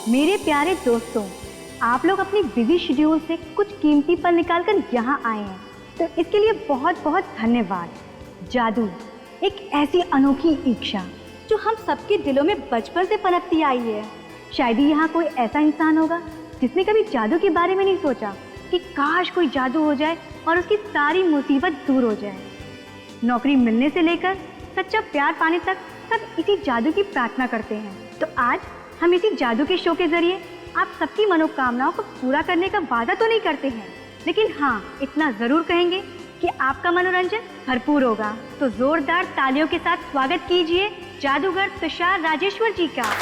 मेरे प्यारे दोस्तों, आप लोग अपनी बिजी शेड्यूल से कुछ कीमती पल निकालकर यहाँ आए हैं, तो इसके लिए बहुत बहुत धन्यवाद। जादू एक ऐसी अनोखी इच्छा जो हम सबके दिलों में बचपन से पनपती आई है। शायद ही यहाँ कोई ऐसा इंसान होगा जिसने कभी जादू के बारे में नहीं सोचा कि काश कोई जादू हो जाए और उसकी सारी मुसीबत दूर हो जाए। नौकरी मिलने से लेकर सच्चा प्यार पाने तक सब इसी जादू की प्रार्थना करते हैं। तो आज हम इसी जादू के शो के जरिए आप सबकी मनोकामनाओं को पूरा करने का वादा तो नहीं करते हैं, लेकिन हाँ, इतना जरूर कहेंगे कि आपका मनोरंजन भरपूर होगा। तो जोरदार तालियों के साथ स्वागत कीजिए जादूगर तुषार राजेश्वर जी का।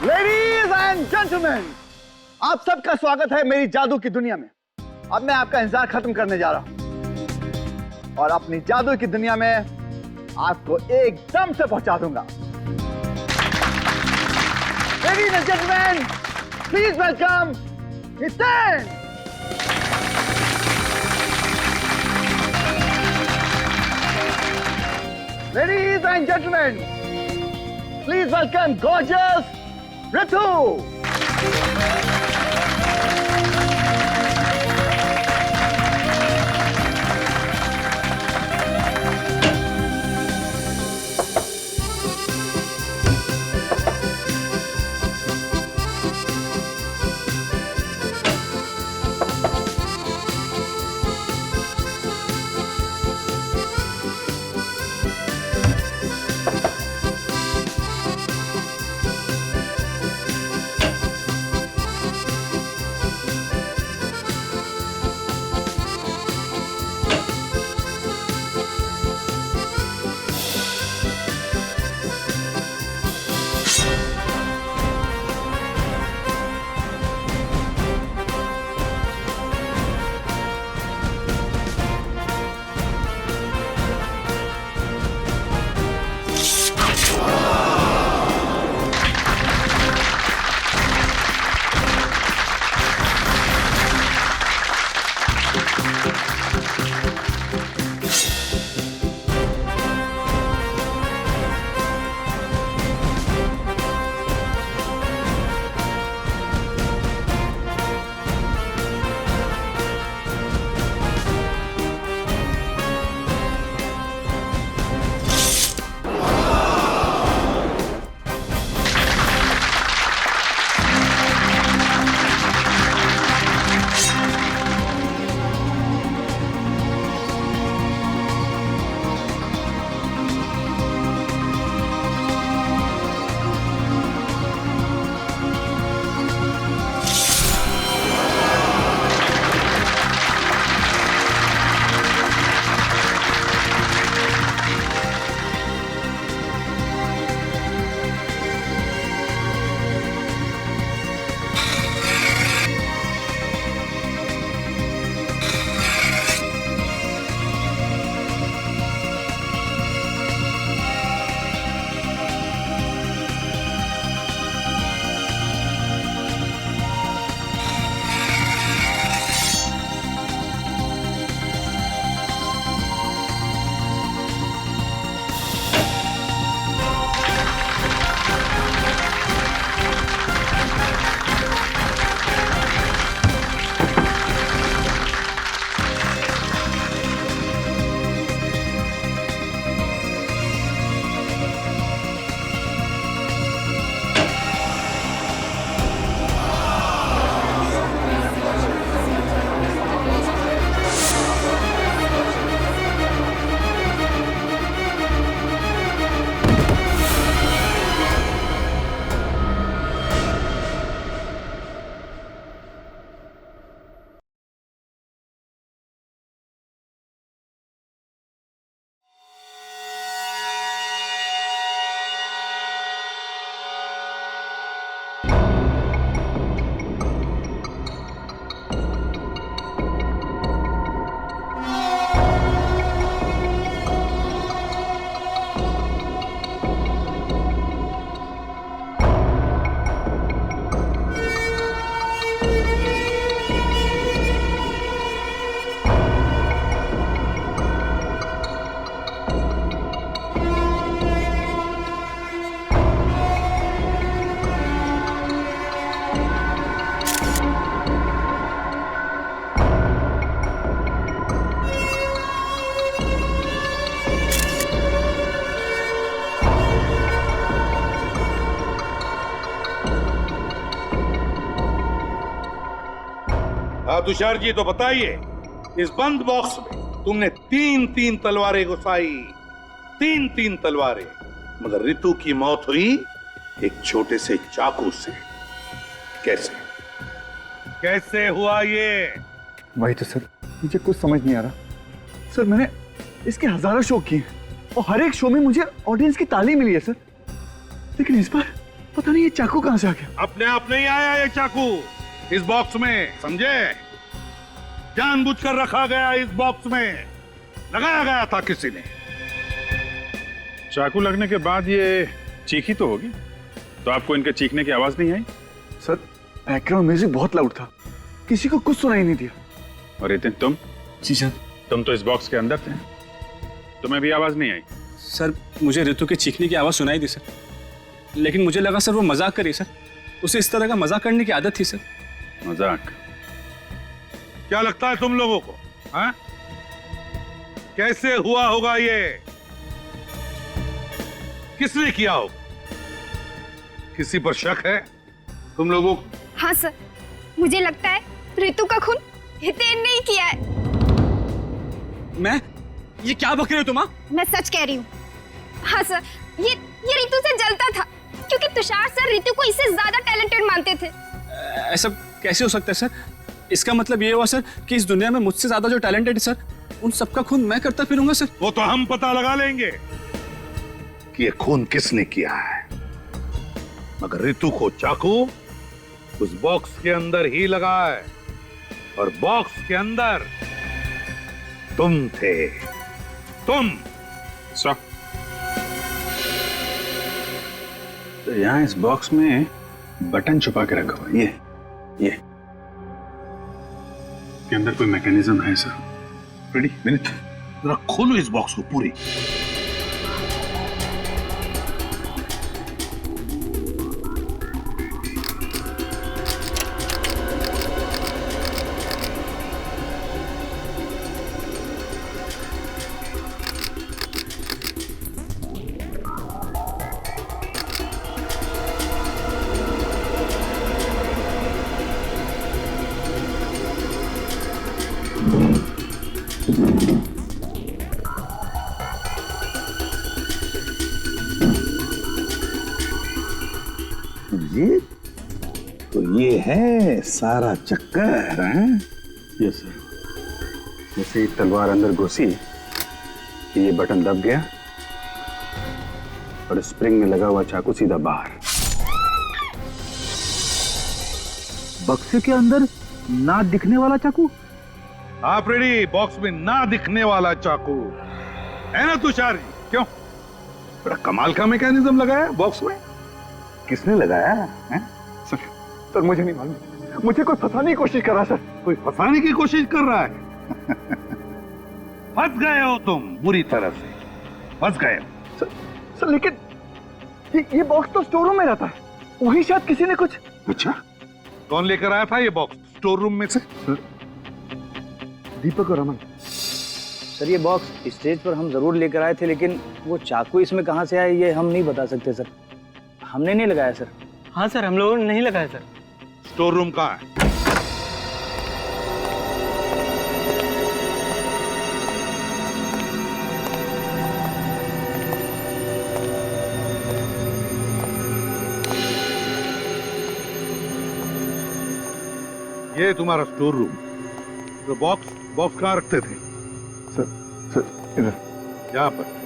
लेडीज एंड जेंटलमैन, आप सबका स्वागत है मेरी जादू की दुनिया में। अब मैं आपका इंतजार खत्म करने जा रहा हूं और अपनी जादू की दुनिया में आपको एकदम से पहुंचा दूंगा। Ladies and gentleman, please welcome Hiten. Ladies and gentleman, please welcome gorgeous Ritu. हाँ तुषार जी, तो बताइए, इस बंद बॉक्स में तुमने 3-3 तलवारें घुसाई, 3-3 तलवारें, मगर रितु की मौत हुई एक छोटे से चाकू से। कैसे कैसे हुआ ये? वही तो सर, मुझे कुछ समझ नहीं आ रहा सर। मैंने इसके हजारों शो किए और हर एक शो में मुझे ऑडियंस की ताली मिली है सर, लेकिन इस बार पता नहीं ये चाकू कहां से आ गया। अपने आप नहीं आया ये चाकू इस बॉक्स में, समझे? जानबूझकर रखा गया इस बॉक्स में, लगाया गया था किसी ने। चाकू लगने के बाद ये चीखी तो होगी, तो आपको इनके चीखने की आवाज नहीं आई? सर बैकग्राउंड म्यूजिक बहुत लाउड था, किसी को कुछ सुनाई नहीं दिया। और इतने तुम? जी सर। तुम तो इस बॉक्स के अंदर थे, तुम्हें भी आवाज नहीं आई? सर मुझे ऋतु के चीखने की आवाज सुनाई दी सर, लेकिन मुझे लगा सर वो मजाक करी सर, उसे इस तरह का मजाक करने की आदत थी सर। मजाक? क्या लगता है तुम लोगों को, हाँ? कैसे हुआ होगा ये? किसने किया होगा? किसी पर शक है तुम लोगों को? हाँ सर, मुझे लगता है ऋतु का खून हितेन ने ही किया है। मैं? ये क्या बक रहे हो तुम? मैं सच कह रही हूँ। हाँ सर, ये ऋतु से जलता था क्योंकि तुषार सर ऋतु को इससे ज्यादा टैलेंटेड मानते थे। ऐसा कैसे हो सकता है सर? इसका मतलब ये हुआ सर कि इस दुनिया में मुझसे ज्यादा जो टैलेंटेड है सर, उन सबका खून मैं करता फिरूंगा सर। वो तो हम पता लगा लेंगे कि ये खून किसने किया है, मगर ऋतु को चाकू उस बॉक्स के अंदर ही लगा है, और बॉक्स के अंदर तुम थे, तुम। तो यहाँ इस बॉक्स में बटन छुपा के रखा हुआ है, ये के अंदर कोई मैकेनिज्म है सर? रेडी मिनट, जरा खोलो इस बॉक्स को पूरी। ये तो ये है सारा चक्कर है? Yes sir. जैसे ही तलवार अंदर घुसी कि ये बटन दब गया और स्प्रिंग में लगा हुआ चाकू सीधा बाहर। बक्से के अंदर ना दिखने वाला चाकू? आप रेडी? बॉक्स में ना दिखने वाला चाकू है ना तुषार जी? क्यों? बड़ा कमाल का मैकेनिज्म लगाया बॉक्स में। किसने लगाया है? सर मुझे नहीं मालूम, मुझे कोई फंसाने की कोशिश कर रहा सर। कोई फंसाने की कोशिश कर रहा है? फंस गए हो तुम, बुरी तरह से फंस गए हो। सर लेकिन ये बॉक्स तो स्टोर रूम में रहता है, वही शायद किसी ने कुछ। अच्छा, कौन लेकर आया था ये बॉक्स स्टोर रूम में से? दीपक और अमन। सर ये बॉक्स स्टेज पर हम जरूर लेकर आए थे, लेकिन वो चाकू इसमें कहाँ से आया ये हम नहीं बता सकते सर। हमने नहीं लगाया सर। हाँ सर, हम लोगों ने नहीं लगाया सर। स्टोर रूम कहाँ है? ये तुम्हारा स्टोर रूम। तो बॉक्स कहाँ रखते थे? सर इधर, यहाँ पर।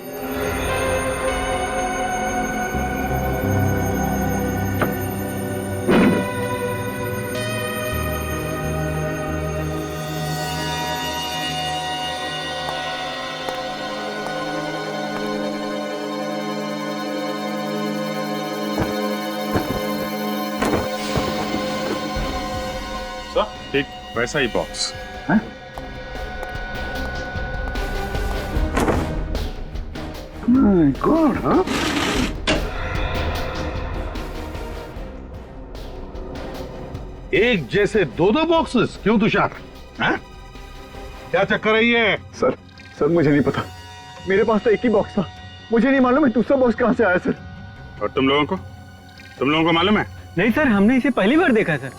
ठीक वैसा ही बॉक्स है? गॉड, हाँ? एक जैसे दो बॉक्सेस क्यों तुषार? हाँ? क्या चक्कर है ये? सर मुझे नहीं पता, मेरे पास तो एक ही बॉक्स था, मुझे नहीं मालूम है दूसरा बॉक्स कहां से आया सर। और तुम लोगों को मालूम है? नहीं सर, हमने इसे पहली बार देखा सर।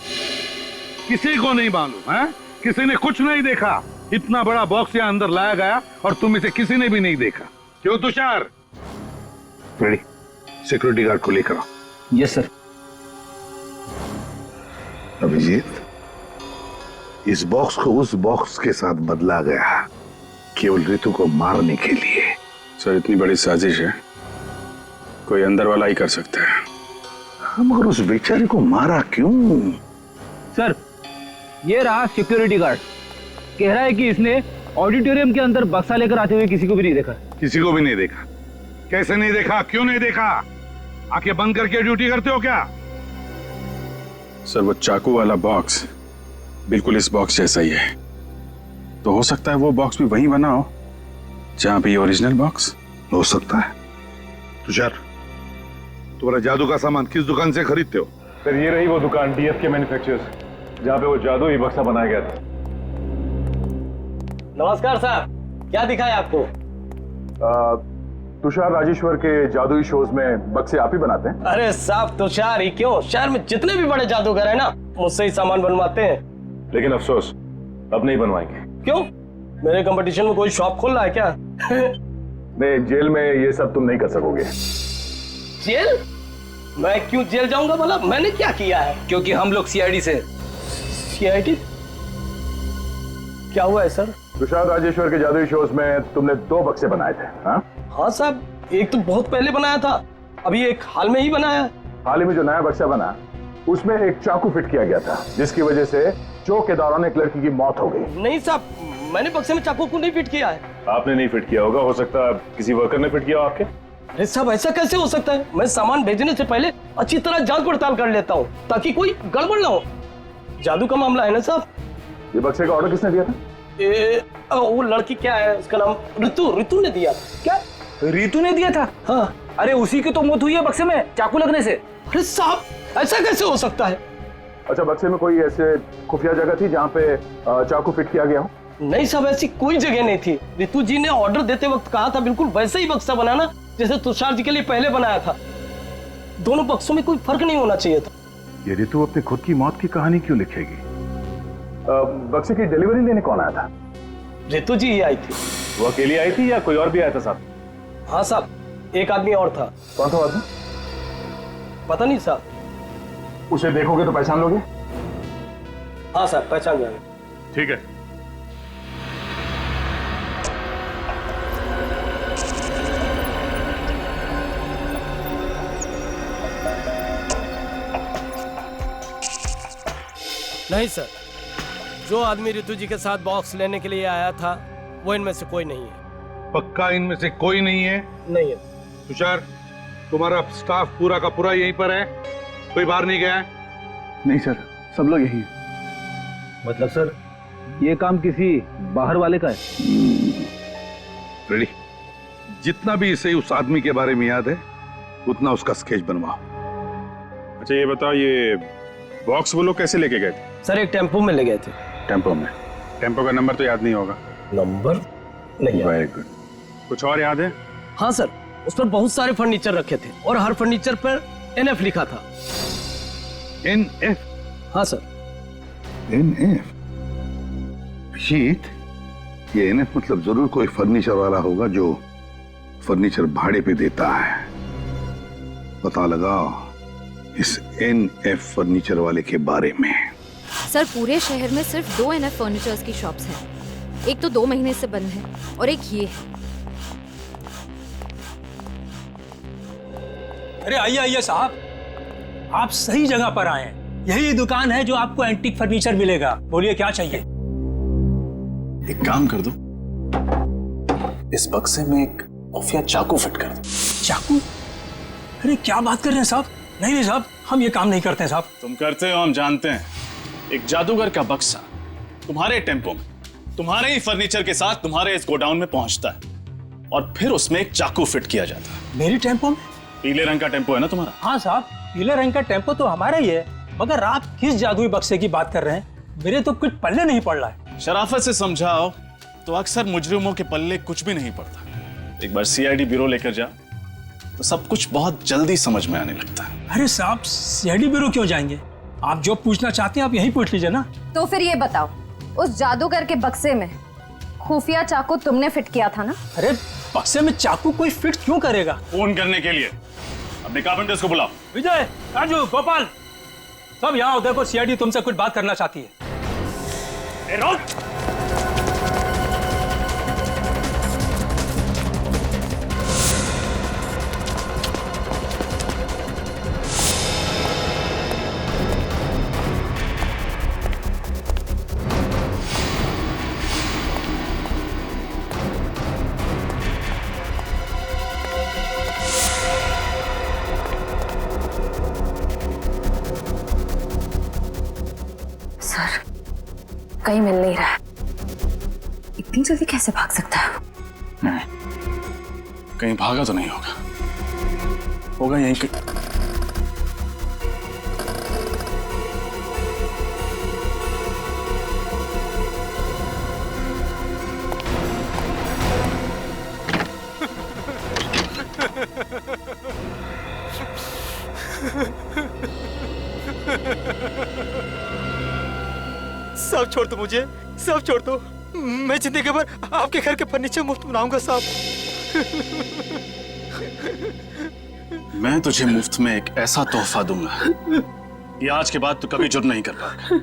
किसी को नहीं मालूम है? किसी ने कुछ नहीं देखा। इतना बड़ा बॉक्स यहाँ अंदर लाया गया और तुम इसे किसी ने भी नहीं देखा। क्यों तुषार? रेडी, सिक्योरिटी गार्ड को लेकर आओ। Yes sir. अभिजीत, इस बॉक्स को उस बॉक्स के साथ बदला गया केवल ऋतु को मारने के लिए। सर इतनी बड़ी साजिश है, कोई अंदर वाला ही कर सकता है। मगर उस बेचारे को मारा क्यों? सर ये रहा सिक्योरिटी गार्ड, कह रहा है कि इसने ऑडिटोरियम के अंदर बक्सा लेकर आते हुए किसी को भी नहीं देखा। किसी को भी नहीं देखा? कैसे नहीं देखा? क्यों नहीं देखा? आंखें बंद करके ड्यूटी करते हो क्या? सर वो चाकू वाला बॉक्स बिल्कुल इस बॉक्स जैसा ही है, तो हो सकता है वो बॉक्स भी वहीं बना हो जहां पे ये ओरिजिनल बॉक्स हो सकता है। तुषार, तुम्हारा जादू का सामान किस दुकान से खरीदते हो? सर ये रही वो दुकान डीएफ के मैन्युफैक्चरर्स जहाँ पे वो जादू ही बक्सा बनाया गया था। नमस्कार सर, क्या दिखा है आपको? तुषार राजेश्वर के जादुई शोज में बक्से आप ही बनाते हैं? अरे साहब तुषार ही क्यों, शहर में जितने भी बड़े जादूगर हैं ना मुझसे ही सामान बनवाते हैं। लेकिन अफसोस अब नहीं बनवाएंगे। क्यों? मेरे कंपटीशन में कोई शॉप खोल रहा है क्या? नहीं, जेल में ये सब तुम नहीं कर सकोगे। जेल? मैं क्यों जेल जाऊंगा भला? मैंने क्या किया है? क्योंकि हम लोग सीआईडी से। सीआईडी? क्या हुआ है सर? तुषार राजेश्वर के जादुई शोज में तुमने 2 बक्से बनाए थे। हाँ साहब, एक तो बहुत पहले बनाया था, अभी एक हाल में ही बनाया। हाल ही में जो नया बक्सा बना उसमें एक चाकू फिट किया गया था जिसकी वजह से चोक के दौरान एक लड़की की मौत हो गई। नहीं साहब, मैंने बक्से में चाकू को नहीं फिट किया है। आपने नहीं फिट किया होगा, हो सकता है किसी वर्कर ने फिट किया हो आपके। अरे साहब ऐसा कैसे हो सकता है? मैं सामान भेजने से पहले अच्छी तरह जांच पड़ताल कर लेता हूँ ताकि कोई गड़बड़ ना हो। जादू का मामला है ना साहब। ये बक्से का ऑर्डर किसने दिया था? वो लड़की क्या है उसका नाम? ऋतु ने दिया। क्या ऋतु ने दिया था? हाँ। अरे उसी की तो मौत हुई है बक्से में चाकू लगने से। अरे साहब ऐसा कैसे हो सकता है? अच्छा, बक्से में कोई ऐसे खुफिया जगह थी जहाँ पे चाकू फिट किया गया हो? नहीं साहब, ऐसी कोई जगह नहीं थी। ऋतु जी ने ऑर्डर देते वक्त कहा था बिल्कुल वैसे ही बक्सा बनाना जैसे तुषार जी के लिए पहले बनाया था। दोनों बक्सों में कोई फर्क नहीं होना चाहिए था। ये ऋतु अपनी खुद की मौत की कहानी क्यों लिखेगी? बक्से की डिलीवरी लेने कौन आया था? ऋतु जी ही आई थी। वो अकेली आई थी या कोई और भी आया था साहब? हाँ साहब, एक आदमी और था। कौन था आदमी? पता नहीं साहब। उसे देखोगे तो पहचान लोगे? हाँ साहब, पहचान जाएंगे। ठीक है। नहीं सर, जो आदमी ऋतु जी के साथ बॉक्स लेने के लिए आया था वो इनमें से कोई नहीं है। पक्का इनमें से कोई नहीं है? नहीं है। तुषार, तुम्हारा स्टाफ पूरा का पूरा यहीं पर है? कोई बाहर नहीं गया है? नहीं सर, सब लोग यही हैं। मतलब सर ये काम किसी बाहर वाले का है? रेडी, जितना भी इसे उस आदमी के बारे में याद है उतना उसका स्केच बनवाओ। अच्छा ये बताओ, ये बॉक्स वो लोग कैसे लेके गए थे? सर एक टेम्पो में ले गए थे। टेम्पो में? टेम्पो का नंबर तो याद नहीं होगा? नंबर नहीं है। Very good. कुछ और याद है? हाँ सर, उस पर बहुत सारे फर्नीचर रखे थे और हर फर्नीचर पर NF लिखा था। NF? हाँ सर। NF? शीत, ये NF मतलब जरूर कोई फर्नीचर वाला होगा जो फर्नीचर भाड़े पे देता है। पता लगाओ इस NF फर्नीचर वाले के बारे में। सर पूरे शहर में सिर्फ 2 NF फर्नीचर्स की शॉप्स हैं। एक तो 2 महीने से बंद है और एक ये है। अरे आइए आइए साहब, आप सही जगह पर आए हैं। यही दुकान है जो आपको एंटीक फर्नीचर मिलेगा। बोलिए क्या चाहिए? एक काम कर दो, इस बक्से में एक खुफिया चाकू फिट कर दो। चाकू? अरे क्या बात कर रहे हैं साहब? नहीं नहीं साहब, हम ये काम नहीं करते हैं साहब। तुम करते हो, हम जानते हैं। एक जादूगर का बक्सा तुम्हारे टेम्पो में तुम्हारे ही फर्नीचर के साथ तुम्हारे इस गोडाउन में पहुंचता है और फिर उसमें एक चाकू फिट किया जाता है। मेरी टेम्पो में? पीले रंग का टेम्पो है ना तुम्हारा? हाँ साहब, पीले रंग का टेम्पो तो हमारा ही है, मगर आप किस जादुई बक्से की बात कर रहे हैं? मेरे तो कुछ पल्ले नहीं पड़ रहा है। शराफत से समझाओ तो अक्सर मुजरिमों के पल्ले कुछ भी नहीं पड़ता। एक बार CID ब्यूरो लेकर जा तो सब कुछ बहुत जल्दी समझ में आने लगता है। अरे साहब, CID ब्यूरो क्यों जाएंगे? आप जो पूछना चाहते हैं आप यही पूछ लीजिए ना। तो फिर ये बताओ, उस जादूगर के बक्से में खुफिया चाकू तुमने फिट किया था ना? अरे बक्से में चाकू कोई फिट क्यों करेगा? फोन करने के लिए। अपने कारपेंटर्स को बुलाओ। विजय, राजू, गोपाल, सब यहाँ आओ। देखो सीआईडी तुमसे कुछ बात करना चाहती है। ए, रोक! सर, कहीं मिल नहीं रहा है। इतनी जल्दी कैसे भाग सकता है? नहीं, कहीं भागा तो नहीं होगा। होगा यहीं कहीं। सब छोड़ दो मुझे, सब छोड़ दो। मैं जिंदगी भर आपके घर के फर्नीचर मुफ्त बनाऊंगा साहब। मैं तुझे मुफ्त में एक ऐसा तोहफा दूंगा कि आज के बाद तू कभी जुर्म नहीं कर पाएगा।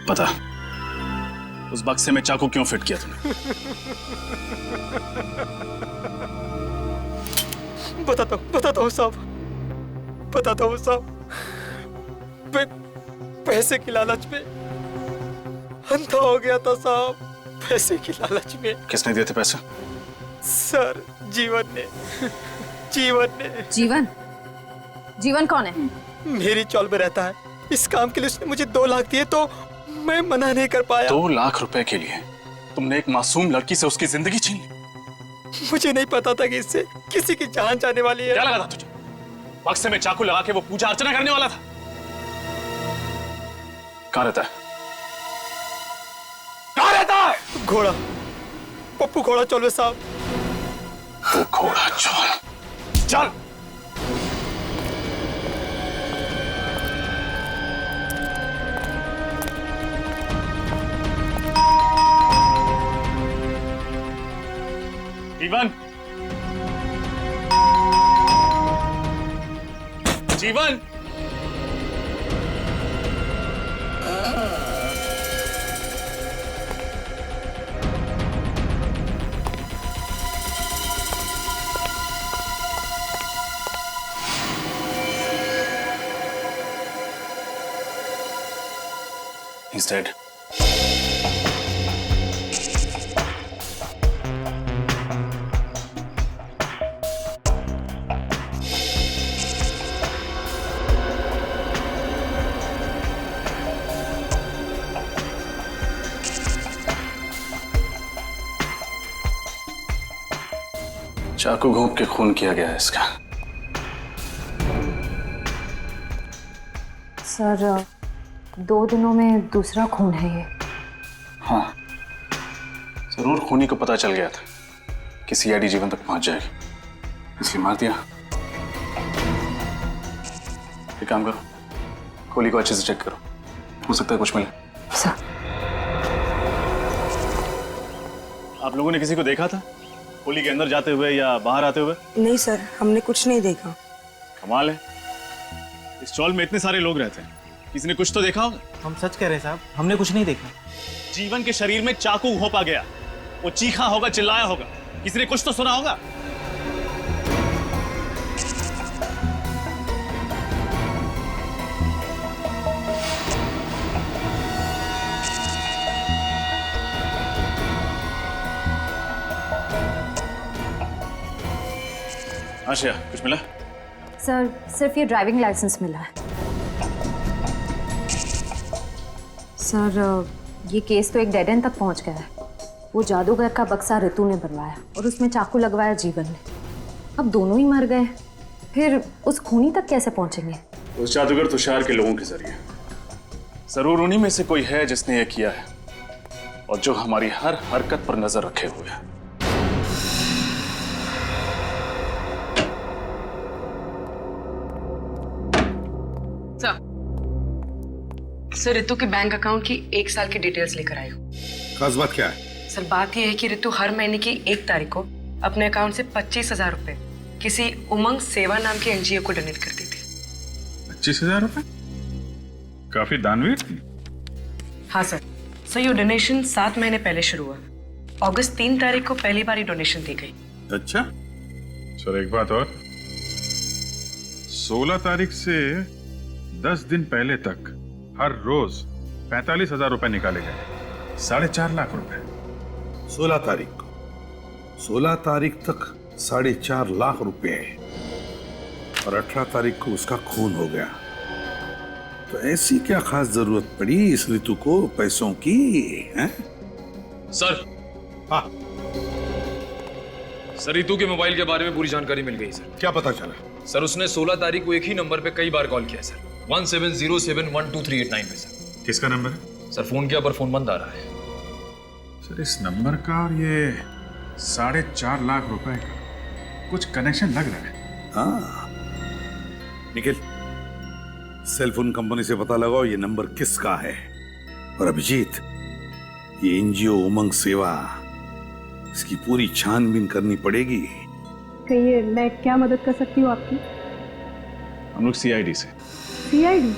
पता उस बक्से में चाकू क्यों फिट किया तूने? बताता हूँ साहब, बताता हूँ साहब। पैसे की लालच में अंधा हो गया था साहब, पैसे की लालच में। किसने दिए थे पैसे? सर, जीवन ने। जीवन? जीवन कौन है? मेरी चौल में रहता है। इस काम के लिए उसने मुझे 2 लाख दिए तो मैं मना नहीं कर पाया। 2 लाख रुपए के लिए तुमने एक मासूम लड़की से उसकी जिंदगी छीन ली? मुझे नहीं पता था कि इससे किसी की जान जाने वाली है। क्या लगा था तुझे? बक्से में चाकू लगा के वो पूजा अर्चना करने वाला था। कहाँ रहता है? कहाँ रहता है? घोड़ा, पप्पू घोड़ा चौलवे साहब। वो घोड़ा चौल, चल। जीवन, जीवन, he's dead. चाकू घोंप के खून किया गया है इसका। सर, 2 दिनों में दूसरा खून है ये। हाँ, जरूर खूनी को पता चल गया था कि सीआईडी जीवन तक पहुंच जाएगी, इसलिए मार दिया। एक काम करो, खोली को अच्छे से चेक करो, हो सकता है कुछ मिले। सर, आप लोगों ने किसी को देखा था खोली के अंदर जाते हुए या बाहर आते हुए? नहीं सर, हमने कुछ नहीं देखा। कमाल है, इस चौल में इतने सारे लोग रहते हैं, किसी ने कुछ तो देखा होगा। हम सच कह रहे हैं साहब, हमने कुछ नहीं देखा। जीवन के शरीर में चाकू घोंपा गया, वो चीखा होगा, चिल्लाया होगा, किसी ने कुछ तो सुना होगा। आशिया, कुछ मिला? सर, सिर्फ ये ड्राइविंग लाइसेंस मिला है। सर, ये केस तो एक डेड एंड तक पहुंच गया है। वो जादूगर का बक्सा ऋतु ने बनवाया और उसमें चाकू लगवाया जीवन ने। अब दोनों ही मर गए, फिर उस खूनी तक कैसे पहुंचेंगे? उस जादूगर तुषार के लोगों के जरिए। जरूर उन्हीं में से कोई है जिसने ये किया है और जो हमारी हर हरकत पर नजर रखे हुए है। सर रितु के बैंक अकाउंट की 1 साल की डिटेल्स लेकर आई हूँ। खास बात क्या है? सर बात यह है कि रितु हर महीने की 1 तारीख को अपने अकाउंट से 25,000 रुपए किसी उमंग सेवा नाम के एनजीओ को डोनेट करती थी। 25,000 रुपए? काफी दानवीर थी। हाँ सर। सर ये डोनेशन 7 महीने पहले शुरू हुआ। अगस्त 3 तारीख को पहली बार डोनेशन दी गई। अच्छा सर, एक बात और, 16 तारीख से 10 दिन पहले तक हर रोज 45,000 रुपए निकाले गए, 4.5 लाख रुपए। 16 तारीख को 16 तारीख तक 4.5 लाख रुपए और 18 तारीख को उसका खून हो गया। तो ऐसी क्या खास जरूरत पड़ी इस ऋतु को पैसों की, हैं? सर। हाँ सर, ऋतु के मोबाइल के बारे में पूरी जानकारी मिल गई सर। क्या पता चला? सर उसने 16 तारीख को एक ही नंबर पे कई बार कॉल किया सर, 17071238 पे सर। किसका नंबर है? सर फोन किया पर फोन बंद आ रहा है। सर इस नंबर का और ये 4.5 लाख रुपए का कुछ कनेक्शन लग रहा है। हाँ निखिल, सेलफोन कंपनी से पता लगाओ ये नंबर किसका है। और अभिजीत, ये एनजीओ उमंग सेवा, इसकी पूरी छानबीन करनी पड़ेगी। कहिए, मैं क्या मदद कर सकती हूँ आपकी? हम लोग सीआईडी से। सीआईडी?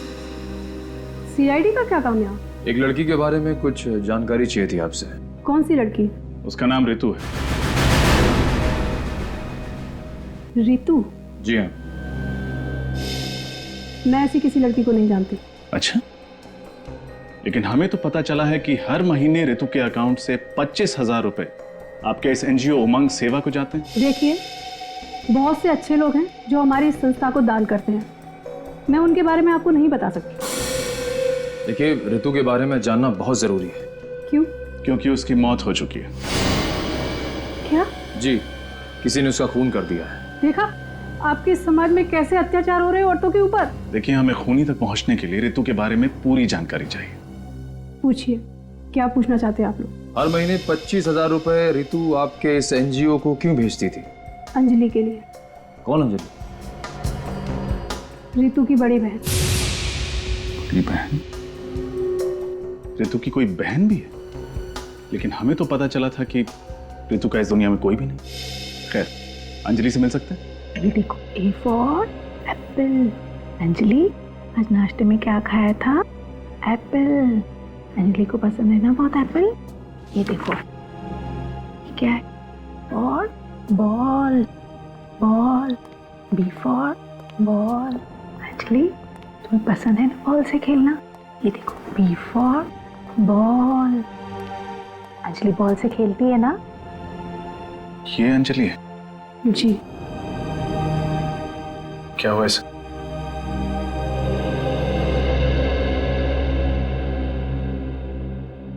सीआईडी का क्या काम यहाँ? एक लड़की के बारे में कुछ जानकारी चाहिए थी आपसे। कौन सी लड़की? उसका नाम ऋतु है। ऋतु? जी हाँ। मैं ऐसी किसी लड़की को नहीं जानती। अच्छा, लेकिन हमें तो पता चला है कि हर महीने ऋतु के अकाउंट से 25,000 रुपए आपके इस एनजीओ उमंग सेवा को जाते हैं। देखिए, बहुत से अच्छे लोग हैं जो हमारी इस संस्था को दान करते हैं। मैं उनके बारे में आपको नहीं बता सकती। देखिए, ऋतु के बारे में जानना बहुत जरूरी है। क्यों? क्योंकि उसकी मौत हो चुकी है। क्या? जी, किसी ने उसका खून कर दिया है। देखा आपके समाज में कैसे अत्याचार हो रहे हैं औरतों के ऊपर। देखिए, हमें खूनी तक पहुंचने के लिए ऋतु के बारे में पूरी जानकारी चाहिए। पूछिए, क्या पूछना चाहते हैं आप लोग? हर महीने 25,000 रुपए ऋतु आपके इस एनजीओ को क्यों भेजती थी? अंजलि के लिए। कौन अंजलि? ऋतु की बड़ी बहन। बड़ी बहन? ऋतु की कोई बहन भी है? लेकिन हमें तो पता चला था कि ऋतु का इस दुनिया में कोई भी नहीं। खैर, अंजलि से मिल सकते हैं? देखो, ए फॉर एप्पल। अंजलि, आज नाश्ते में क्या खाया था? एप्पल। अंजलि को पसंद है ना बहुत एप्पल। ये देखो, ये क्या है? और ball. Ball. B for ball. Anjali, तुम्हें पसंद है ना बॉल से खेलना? ये देखो, B for ball. Anjali ball से खेलती है ना? ये अंजलि है? जी। क्या हुआ इसे?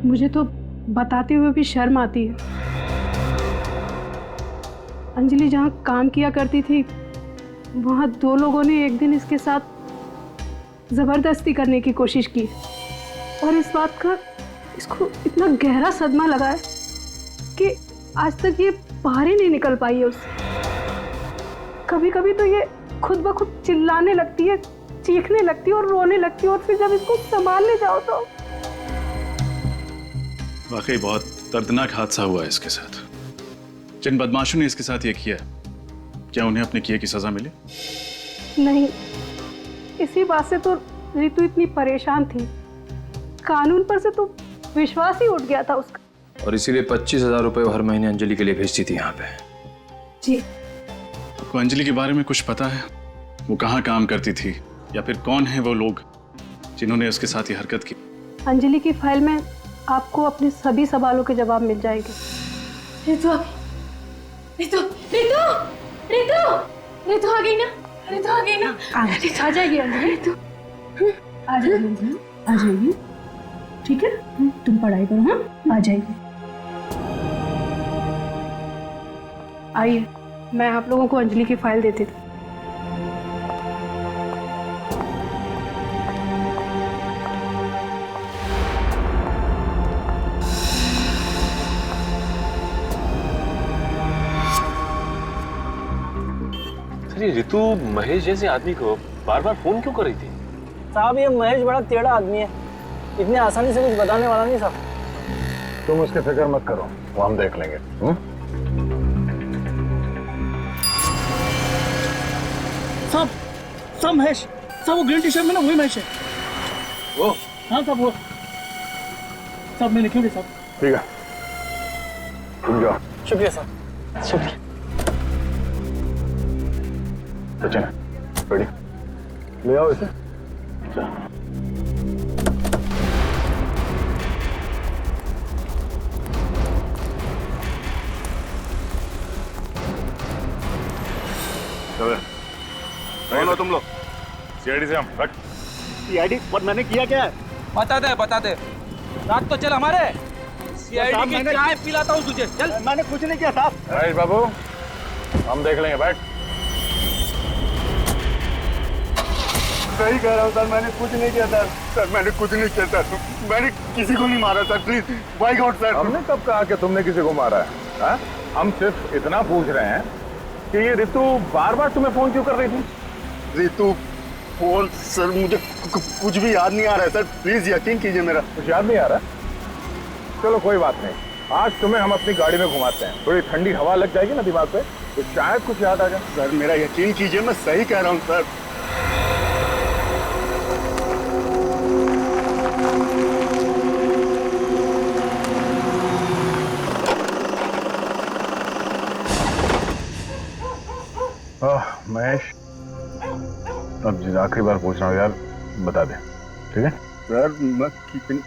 मुझे तो बताते हुए भी शर्म आती है। अंजलि जहाँ काम किया करती थी, वहाँ 2 लोगों ने एक दिन इसके साथ जबरदस्ती करने की कोशिश की और इस बात का इसको इतना गहरा सदमा लगा है कि आज तक ये बाहर ही नहीं निकल पाई है उससे। कभी कभी तो ये खुद ब खुद चिल्लाने लगती है, चीखने लगती है और रोने लगती है, और फिर जब इसको संभालने जाओ तो। वाकई बहुत दर्दनाक हादसा हुआ है इसके साथ। जिन बदमाशों ने इसके साथ ये किया, क्या उन्हें अपने किए की सजा मिली? नहीं, इसी बात से तो ऋतु इतनी परेशान थी। कानून पर से तो विश्वास ही उठ गया था उसका। और इसीलिए 25,000 रुपए हर महीने अंजलि के लिए भेजती थी यहाँ पे। जी। आपको अंजलि के बारे में कुछ पता है? वो कहाँ काम करती थी, या फिर कौन है वो लोग जिन्होंने उसके साथ ये हरकत की? अंजलि की फाइल में आपको अपने सभी सवालों के जवाब मिल जाएंगे। ऋतु ऋतु ऋतु ऋतु ऋतु आ गई ना? ऋतु आ गई ना? आ जाएगी अंजलि। ऋतु आ जाएगी अंजलि, आ जाएगी। ठीक है, तुम पढ़ाई करो। हाँ, आ जाएगी। आइए, मैं आप लोगों को अंजलि की फाइल देती थी। सर, ये ऋतु महेश जैसे आदमी को बार बार फोन क्यों कर रही थी? साहब, ये महेश बड़ा टेढ़ा आदमी है। इतने आसानी से कुछ बताने वाला नहीं साहब। तुम उसकी फिक्र मत करो, वो हम देख लेंगे। साहब महेश साहब, वो ग्रीन टी शर्ट में ना वही महेश है। वो? हाँ साहब, वो साहब मैं लिखूंगी साहब। ठीक है, तुम जाओ। शुक्रिया साहब, शुक्रिया। सचिन रेडी, ले आओ इसे। कौन हो तुम लोग? सीआईडी से हम रख। सीआईडी? और मैंने किया क्या है? बता दे। रात तो चल हमारे सीआईडी की चाय पिलाता हूँ तुझे। चल। मैंने कुछ नहीं किया साहब। महेश बाबू, हम देख लेंगे, बैठ। सही कह रहा हूँ सर, मैंने कुछ नहीं किया सर, मैंने कुछ नहीं किया सर, मैंने किसी को नहीं मारा sir, please by god sir. हमने कब कहा कि तुमने किसी को मारा है? हा? हम सिर्फ इतना पूछ रहे हैं कि ये रितु बार बार तुम्हें फोन क्यों कर रही थी? रितु फोन? सर मुझे कुछ भी याद नहीं आ रहा है सर, प्लीज यकीन कीजिए मेरा। कुछ याद नहीं आ रहा? चलो कोई बात नहीं, आज तुम्हें हम अपनी गाड़ी में घुमाते हैं, थोड़ी ठंडी हवा लग जाएगी ना दिमाग पे, तो शायद कुछ याद आ जाए। सर मेरा यकीन कीजिए, मैं सही कह रहा हूँ सर। महेश, अब आखिरी बार पूछ रहा हूँ यार, बता दे, ठीक है? सर मैं कितनी,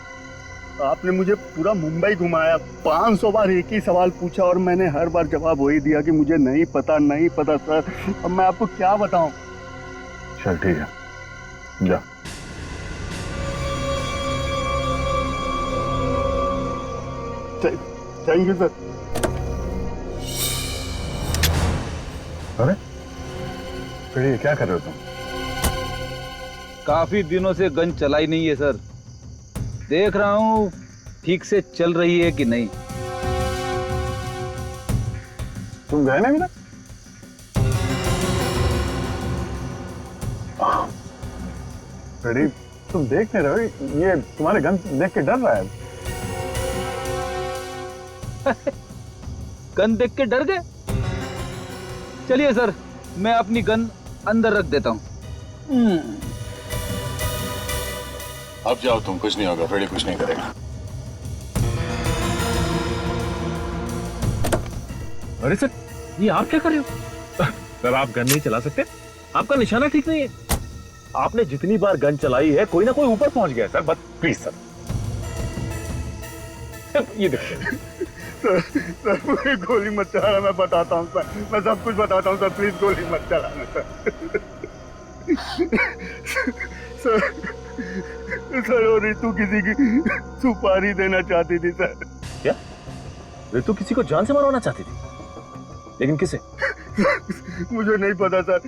आपने मुझे पूरा मुंबई घुमाया, 500 बार एक ही सवाल पूछा और मैंने हर बार जवाब वही दिया कि मुझे नहीं पता सर। अब मैं आपको क्या बताऊं? चल ठीक है, जा। Thank you sir. अरे फिर ये क्या कर रहे हो तुम? काफी दिनों से गन चलाई नहीं है सर, देख रहा हूं ठीक से चल रही है कि नहीं। तुम गए ना मेरा? रेडी, तुम देख नहीं रहे हो? ये तुम्हारे गन देख के डर रहा है। गन देख के डर गए? चलिए सर, मैं अपनी गन अंदर रख देता हूं। अब जाओ तुम, कुछ नहीं होगा, फ्रेडी कुछ नहीं करेगा। अरे सर, ये आप क्या कर रहे हो? सर आप गन नहीं चला सकते, आपका निशाना ठीक नहीं है। आपने जितनी बार गन चलाई है कोई ना कोई ऊपर पहुंच गया सर, बस प्लीज सर। ये देखिए सर मुझे गोली मत चलाना, मैं बताता हूँ सर, मैं सब कुछ बताता हूँ सर, प्लीज गोली मत चलाना सर वो रितु किसी की सुपारी देना चाहती थी सर। क्या? रितु किसी को जान से मारवाना चाहती थी? लेकिन किसे? मुझे नहीं पता सर,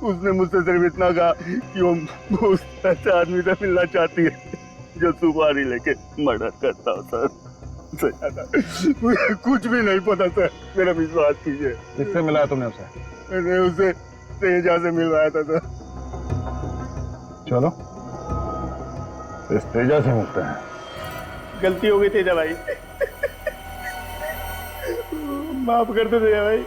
उसने मुझसे सिर्फ इतना कहा कि वो उस ऐसे आदमी से मिलना चाहती है जो सुपारी लेके मर्डर करता हो सर। मुझे कुछ भी नहीं पता सर, मेरा विश्वास कीजिए। किससे मिलाया तुमने उसे? मैंने उसे तेजा से मिलवाया था सर। चलो इस तेजा से मिलते हैं। गलती हो गई तेजा भाई, माफ कर दो तेजा भाई।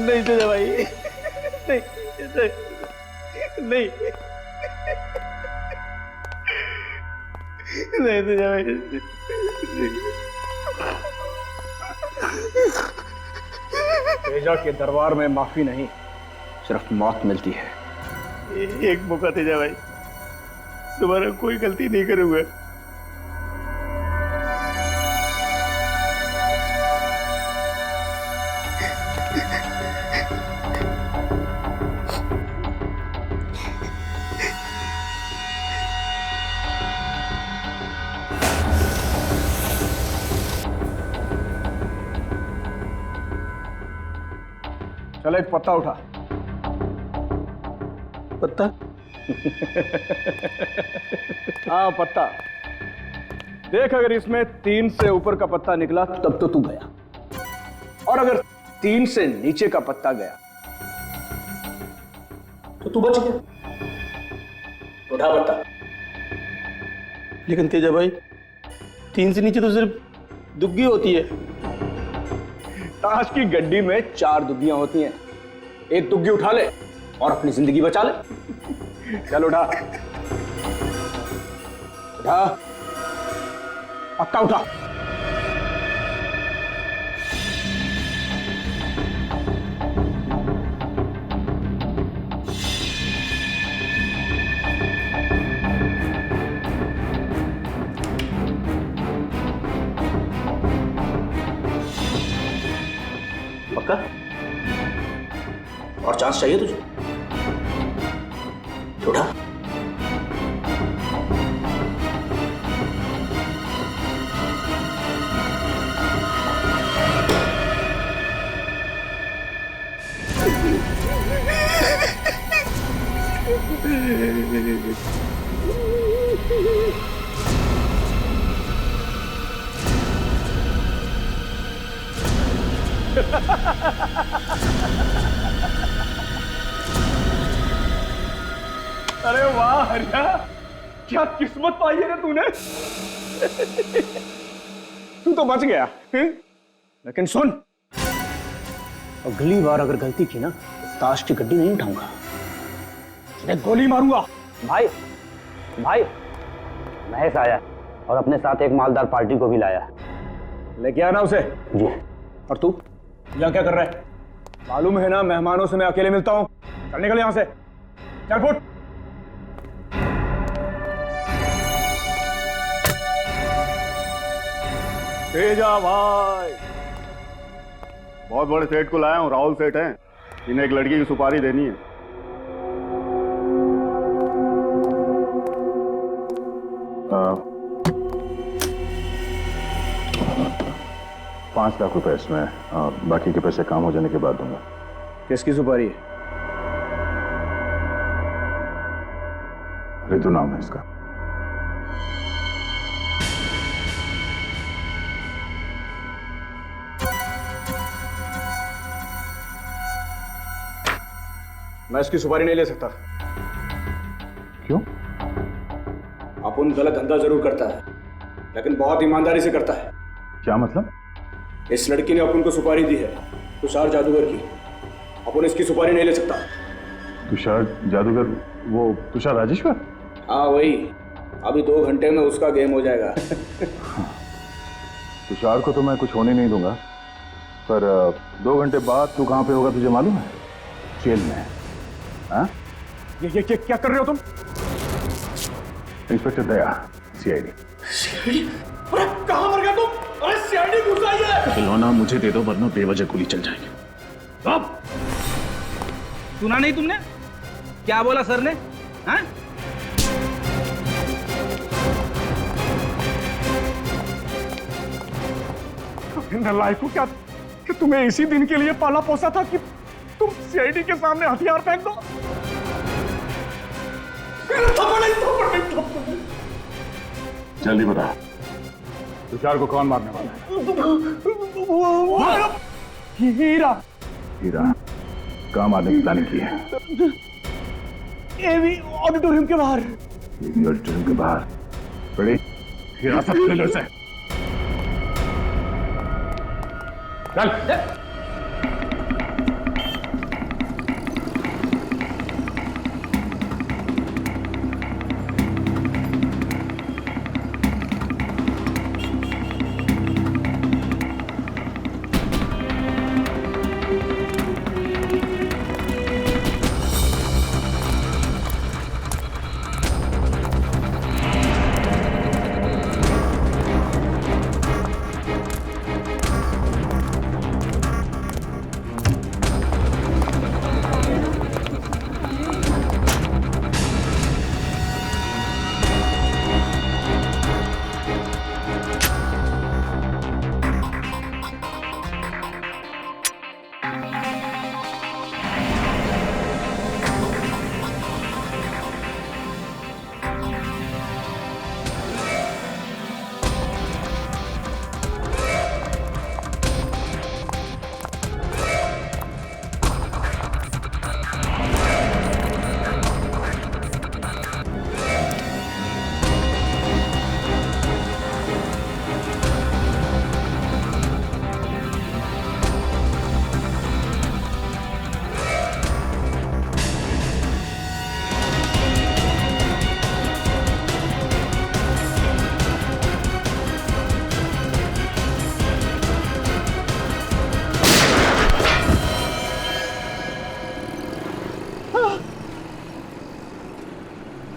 नहीं तेजा भाई, नहीं नहीं नहीं तेजा भाई। तेजा के दरबार में माफी नहीं, सिर्फ मौत मिलती है। एक मौका तेजा भाई, दोबारा कोई गलती नहीं करूंगा। चल एक पत्ता उठा। पत्ता? हाँ पत्ता देख, अगर इसमें 3 से ऊपर का पत्ता निकला तब तो तू गया, और अगर 3 से नीचे का पत्ता गया तो तू बच गया। उठा पत्ता। लेकिन तेजा भाई 3 से नीचे तो सिर्फ दुग्गी होती है। ताश की गड्डी में 4 दुग्गियां होती हैं, एक दुग्गी उठा ले और अपनी जिंदगी बचा ले। चल उठा उठा, पक्का उठा। पक्का? और चांस चाहिए तुझे? उठा। अरे वाह हरिया, क्या किस्मत पाई है ना तूने। तू तो बच गया। लेकिन सुन, अगली बार अगर गलती की ना तो ताश की गड्डी नहीं उठाऊंगा, मैं गोली मारूंगा। भाई भाई महेश आया और अपने साथ एक मालदार पार्टी को भी लाया। लेके आना उसे। जी। और तू यहाँ क्या कर रहा है? मालूम है ना मेहमानों से मैं अकेले मिलता हूँ। चल निकल यहाँ से, चल फुट। तेजा भाई, बहुत बड़े सेठ को लाया हूँ, राहुल सेठ हैं, इन्हें एक लड़की की सुपारी देनी है। ₹5 लाख इसमें, बाकी के पैसे काम हो जाने के बाद दूंगा। किसकी सुपारी है? ऋतु नाम है इसका। मैं इसकी सुपारी नहीं ले सकता। क्यों? अपुन गलत धंधा जरूर करता है, लेकिन बहुत ईमानदारी से करता है। क्या मतलब? इस लड़की ने अपुन को सुपारी दी है, तुषार जादूगर की। अपुन इसकी सुपारी नहीं ले सकता। तुषार जादूगर? वो तुषार राजेश्वर? हाँ वही। अभी 2 घंटे में उसका गेम हो जाएगा। तुषार को तो मैं कुछ होने नहीं दूंगा, पर 2 घंटे बाद तू कहाँ पे होगा तुझे मालूम है? जेल में। हाँ? ये क्या कर रहे हो तुम? इंस्पेक्टर दया, सीआईडी। अरे कहाँ मर गया तुम? अरे सीआईडी घुस आई है। खिलौना मुझे दे दो वरना बेवजह गोली चल जाएगी। अब सुना नहीं तुमने क्या बोला सर ने? हाँ? नालायकों, क्या कि तुम्हें इसी दिन के लिए पाला पोसा था कि तुम सीआईडी के सामने हथियार फेंक दो? जल्दी बता, तुषार को कौन मारने वाला है? हीरा। हीरा कहाँ मारने की प्लानिंग की है? एवी ऑडिटोरियम के बाहर। एवी ऑडिटोरियम के बाहर? बड़ी हिरासत ले लो इसे। चल।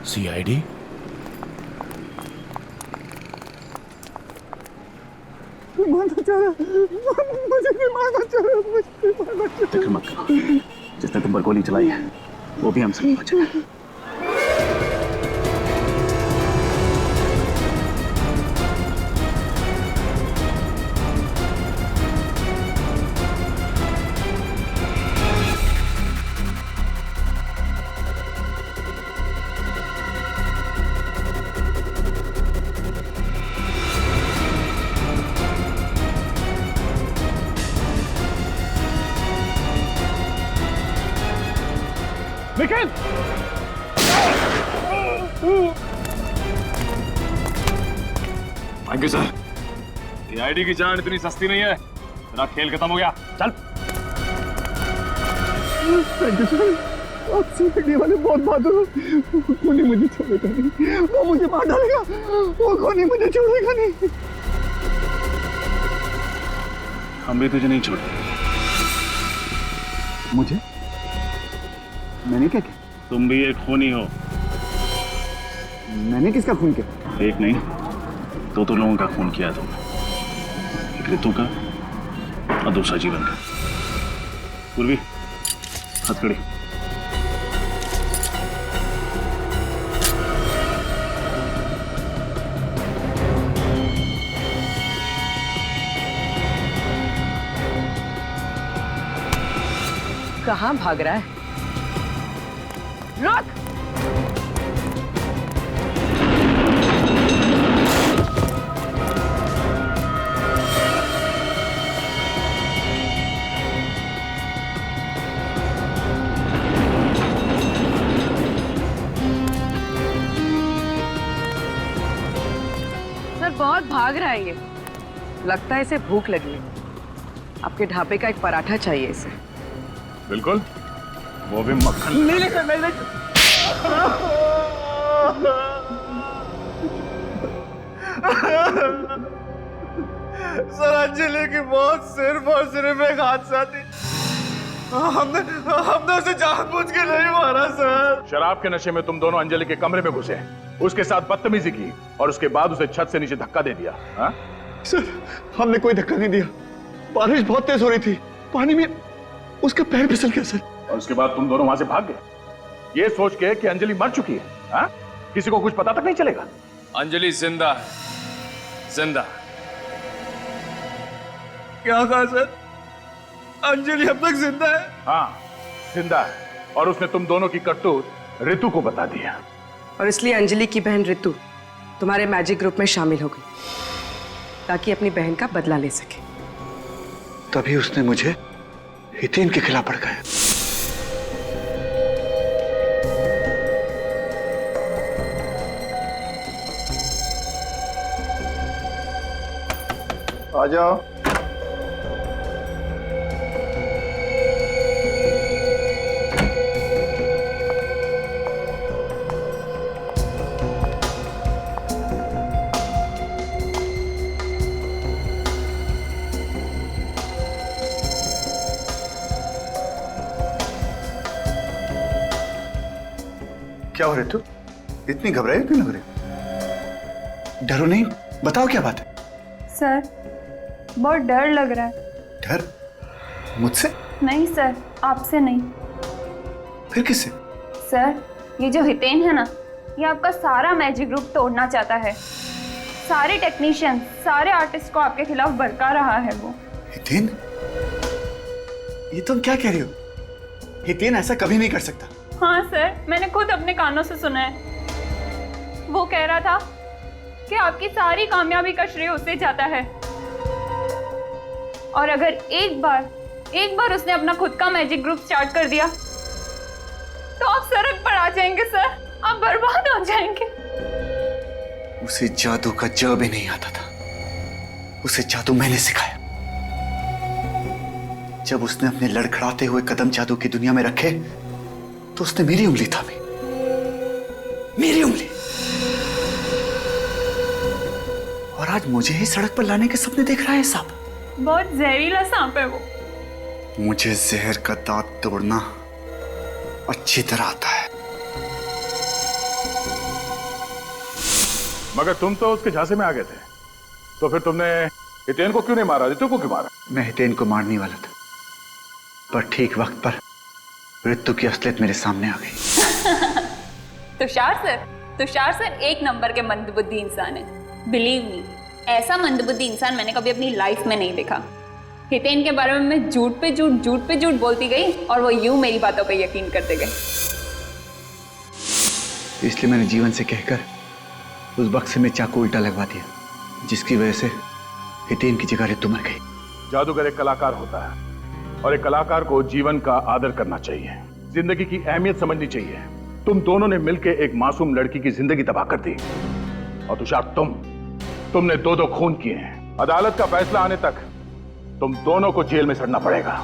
सीआईडी? फिक्र मत करो, जिसने तुम पर गोली चलाई है वो भी हमसे नहीं बचेगा। Nikhil! Thank you sir. CID की जान इतनी सस्ती नहीं है। तेरा खेल खत्म हो गया, चल। थैंक यू सर, आप सीआईडी वाले बहुत बहादुर हो। कोई मुझे छोड़ेगा नहीं, वो मुझे मार डालेगा। वो कोई मुझे छोड़ेगा नहीं। हम भी तुझे नहीं छोड़ेंगे। मुझे? मैंने क्या किया? तुम भी एक खूनी हो। मैंने किसका खून किया? एक नहीं, दो लोगों का खून किया तुमने। एक ऋतु का और दूसरा जीवन का। पूर्वी, हथकड़ी। कहाँ भाग रहा है? रुक! सर बहुत भाग रहा है ये। लगता है इसे भूख लगी है। आपके ढाबे का एक पराठा चाहिए इसे। बिल्कुल, वो भी मक्खन। नहीं सर, नहीं। सर अंजलि की मौत सिर्फ और सिर्फ एक हादसा थी। हमने उसे जानबूझ के नहीं मारा सर। शराब के नशे में तुम दोनों अंजलि के कमरे में घुसे, उसके साथ बदतमीजी की और उसके बाद उसे छत से नीचे धक्का दे दिया। हा? सर हमने कोई धक्का नहीं दिया। बारिश बहुत तेज हो रही थी, पानी में उसका पैर फिसल गया सर। और उसके बाद तुम दोनों वहां से भाग गए, ये सोच के कि अंजलि मर चुकी है। हा? किसी को कुछ पता तक नहीं चलेगा। अंजलि जिंदा है, जिंदा। क्या कहा सर? अंजलि अब तक जिंदा है? हाँ, जिंदा है। और उसने तुम दोनों की करतूत ऋतु को बता दिया। और इसलिए अंजलि की बहन ऋतु तुम्हारे मैजिक ग्रुप में शामिल हो गई ताकि अपनी बहन का बदला ले सके। तभी उसने मुझे हितेन के खिलाफ भड़काया। आ जाओ। क्या हो रहे तू? इतनी घबराई क्यों लग रही? डरो नहीं, बताओ क्या बात है? सर बहुत डर लग रहा है। डर? मुझसे? नहीं सर, आपसे नहीं। फिर किससे? सर ये जो हितेन है ना, ये आपका सारा मैजिक ग्रुप तोड़ना चाहता है। सारे टेक्नीशियन, सारे आर्टिस्ट को आपके खिलाफ भड़का रहा है वो। हितेन? ये तुम क्या कह रही हो? हितेन ऐसा कभी नहीं कर सकता। हाँ सर, मैंने खुद अपने कानों से सुना है। वो कह रहा था कि आपकी सारी कामयाबी का श्रेय उसे जाता है। और अगर एक बार उसने अपना खुद का मैजिक ग्रुप स्टार्ट कर दिया तो आप सड़क पर आ जाएंगे सर, आप बर्बाद हो जाएंगे। उसे जादू का ज भी नहीं आता था। उसे जादू मैंने सिखाया। जब उसने अपने लड़खड़ाते हुए कदम जादू की दुनिया में रखे तो उसने मेरी उंगली थामी, मेरी उंगली। और आज मुझे ही सड़क पर लाने के सपने देख रहा है सांप। बहुत जहरीला सांप है वो। मुझे जहर का दांत तोड़ना अच्छी तरह आता है। मगर तुम तो उसके झांसे में आ गए थे, तो फिर तुमने हितेन को क्यों नहीं मारा, रितु को क्यों मारा? मैं हितेन को मारने वाला था, पर ठीक वक्त पर रितु की असलियत मेरे सामने आ गई। तुषार सर एक नंबर के मंदबुद्धि इंसान है। बिलीव मी, ऐसा मंदबुद्धि इंसान मैंने कभी अपनी लाइफ में नहीं देखा। हितेन के बारे में मैं झूठ पे झूठ बोलती गई और वो यूं मेरी बातों पे यकीन करते गए। इसलिए मैंने जीवन से कहकर उस बक्से में चाकू उल्टा लगवा दिया, जिसकी वजह से हितेन की जगह रितु मर गई। जादूगर एक कलाकार होता है, और एक कलाकार को जीवन का आदर करना चाहिए, जिंदगी की अहमियत समझनी चाहिए। तुम दोनों ने मिलकर एक मासूम लड़की की जिंदगी तबाह कर दी। और तुषार, तुमने दो खून किए हैं। अदालत का फैसला आने तक तुम दोनों को जेल में सड़ना पड़ेगा।